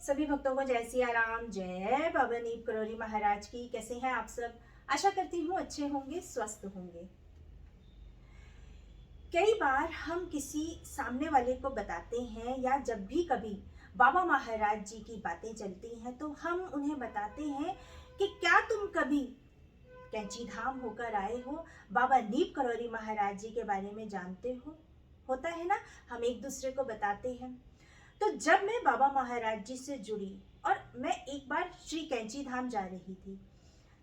सभी भक्तों को जय सिया राम, जय बाबा नीम करोली महाराज की। कैसे हैं आप सब? आशा करती हूँ अच्छे होंगे, स्वस्थ होंगे। कई बार हम किसी सामने वाले को बताते हैं या जब भी कभी बाबा महाराज जी की बातें चलती हैं तो हम उन्हें बताते हैं कि क्या तुम कभी कैंची धाम होकर आए हो, बाबा नीम करोली महाराज जी के बारे में जानते हो? होता है ना, हम एक दूसरे को बताते हैं। तो जब मैं बाबा महाराज जी से जुड़ी और मैं एक बार श्री कैंची धाम जा रही थी,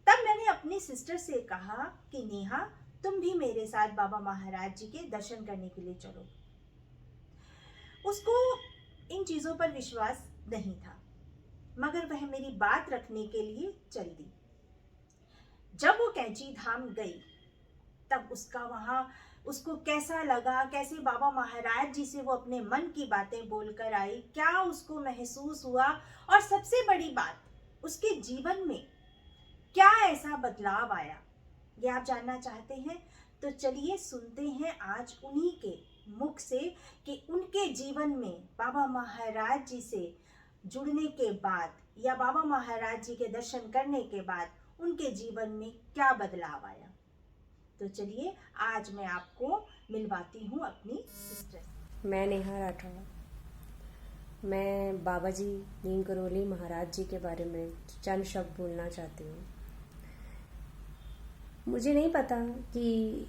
तब मैंने अपनी सिस्टर से कहा कि नेहा, तुम भी मेरे साथ बाबा महाराज जी के दर्शन करने के लिए चलो। उसको इन चीजों पर विश्वास नहीं था, मगर वह मेरी बात रखने के लिए चल दी। जब वो कैंची धाम गई तब उसको कैसा लगा, कैसे बाबा महाराज जी से वो अपने मन की बातें बोलकर आई, क्या उसको महसूस हुआ, और सबसे बड़ी बात, उसके जीवन में क्या ऐसा बदलाव आया, ये आप जानना चाहते हैं? तो चलिए सुनते हैं आज उन्हीं के मुख से कि उनके जीवन में बाबा महाराज जी से जुड़ने के बाद या बाबा महाराज जी के दर्शन करने के बाद उनके जीवन में क्या बदलाव आया। तो चलिए आज मैं आपको मिलवाती हूँ अपनी सिस्टर। मैं नेहा राठौर। मैं बाबा जी नीम करोली महाराज जी के बारे में चंद शब्द बोलना चाहती हूँ। मुझे नहीं पता कि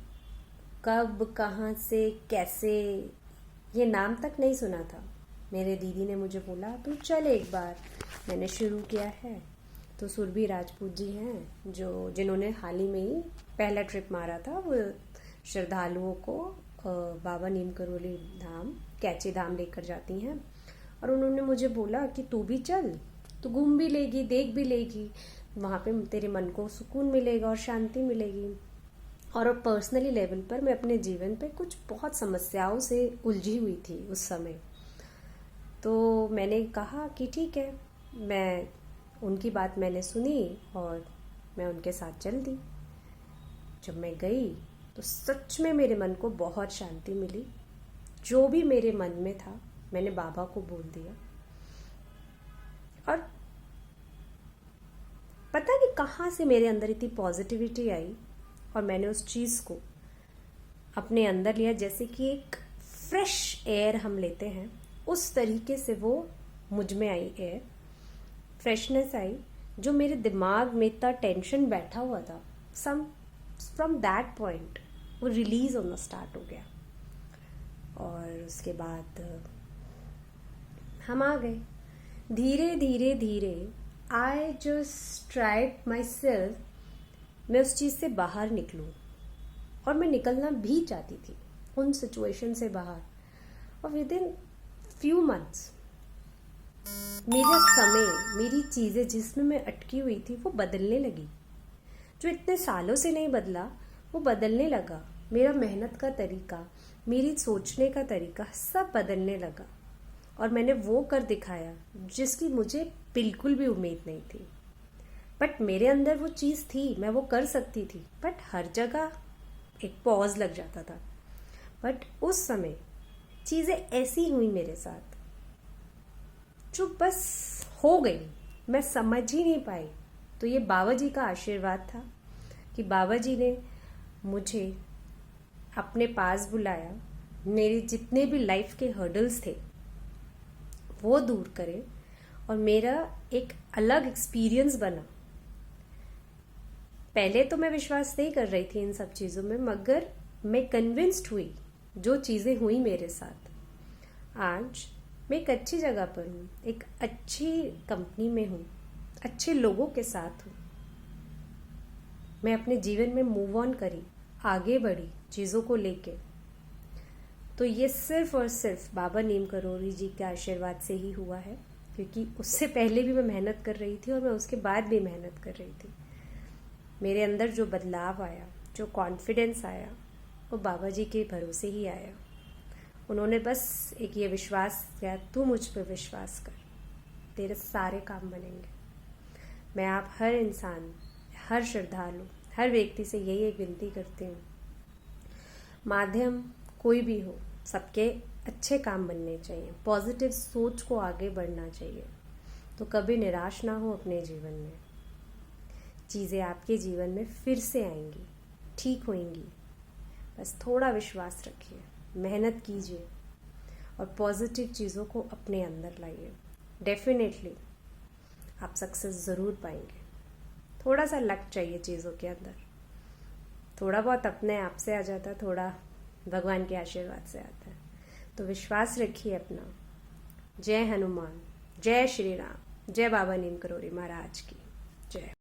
कब, कहाँ से, कैसे, ये नाम तक नहीं सुना था। मेरे दीदी ने मुझे बोला तू चल एक बार। मैंने शुरू किया है। तो सुरभि राजपूत जी हैं जिन्होंने हाल ही में ही पहला ट्रिप मारा था, वो श्रद्धालुओं को बाबा नीम करोली धाम, कैंची धाम लेकर जाती हैं। और उन्होंने मुझे बोला कि तू भी चल, तू घूम भी लेगी, देख भी लेगी, वहाँ पे तेरे मन को सुकून मिलेगा और शांति मिलेगी। और पर्सनली लेवल पर मैं अपने जीवन पे कुछ बहुत समस्याओं से उलझी हुई थी उस समय। तो मैंने कहा कि ठीक है, मैं उनकी बात मैंने सुनी और मैं उनके साथ चल दी। जब मैं गई तो सच में मेरे मन को बहुत शांति मिली। जो भी मेरे मन में था मैंने बाबा को बोल दिया, और पता नहीं कहाँ से मेरे अंदर इतनी पॉजिटिविटी आई और मैंने उस चीज़ को अपने अंदर लिया, जैसे कि एक फ्रेश एयर हम लेते हैं, उस तरीके से वो मुझ में आई एयर, फ्रेशनेस आई, जो मेरे दिमाग में इतना टेंशन बैठा हुआ था, फ्रॉम दैट पॉइंट वो रिलीज होना स्टार्ट हो गया। और उसके बाद हम आ गए। धीरे धीरे धीरे I just tried my self, मैं उस चीज़ से बाहर निकलूं, और मैं निकलना भी चाहती थी उन सिचुएशन से बाहर। और विद इन फ्यू मंथ्स मेरा समय, मेरी चीज़ें जिसमें मैं अटकी हुई थी वो बदलने लगी। जो इतने सालों से नहीं बदला वो बदलने लगा। मेरा मेहनत का तरीका, मेरी सोचने का तरीका सब बदलने लगा। और मैंने वो कर दिखाया जिसकी मुझे बिल्कुल भी उम्मीद नहीं थी। बट मेरे अंदर वो चीज़ थी, मैं वो कर सकती थी, बट हर जगह एक पॉज लग जाता था। बट उस समय चीज़ें ऐसी हुई मेरे साथ जो बस हो गई, मैं समझ ही नहीं पाई। तो ये बाबा जी का आशीर्वाद था कि बाबा जी ने मुझे अपने पास बुलाया, मेरे जितने भी लाइफ के हर्डल्स थे वो दूर करे, और मेरा एक अलग एक्सपीरियंस बना। पहले तो मैं विश्वास नहीं कर रही थी इन सब चीज़ों में, मगर मैं कन्विंस्ड हुई जो चीज़ें हुई मेरे साथ। आज मैं एक अच्छी जगह पर हूँ, एक अच्छी कंपनी में हूँ, अच्छे लोगों के साथ हूँ। मैं अपने जीवन में मूव ऑन करी, आगे बढ़ी चीज़ों को लेके। तो ये सिर्फ और सिर्फ बाबा नीम करोली जी के आशीर्वाद से ही हुआ है, क्योंकि उससे पहले भी मैं मेहनत कर रही थी और मैं उसके बाद भी मेहनत कर रही थी। मेरे अंदर जो बदलाव आया, जो कॉन्फिडेंस आया, वो बाबा जी के भरोसे ही आया। उन्होंने बस एक ये विश्वास किया, तू मुझ पर विश्वास कर, तेरे सारे काम बनेंगे। मैं आप हर इंसान, हर श्रद्धालु, हर व्यक्ति से यही एक विनती करती हूँ, माध्यम कोई भी हो, सबके अच्छे काम बनने चाहिए, पॉजिटिव सोच को आगे बढ़ना चाहिए। तो कभी निराश ना हो अपने जीवन में। चीज़ें आपके जीवन में फिर से आएंगी, ठीक होंगी। बस थोड़ा विश्वास रखिए, मेहनत कीजिए और पॉजिटिव चीज़ों को अपने अंदर लाइए। डेफिनेटली आप सक्सेस ज़रूर पाएंगे। थोड़ा सा लक चाहिए चीज़ों के अंदर, थोड़ा बहुत अपने आप से आ जाता है, थोड़ा भगवान के आशीर्वाद से आता है। तो विश्वास रखिए अपना। जय हनुमान, जय श्री राम, जय बाबा नीम करोड़ी महाराज की जय।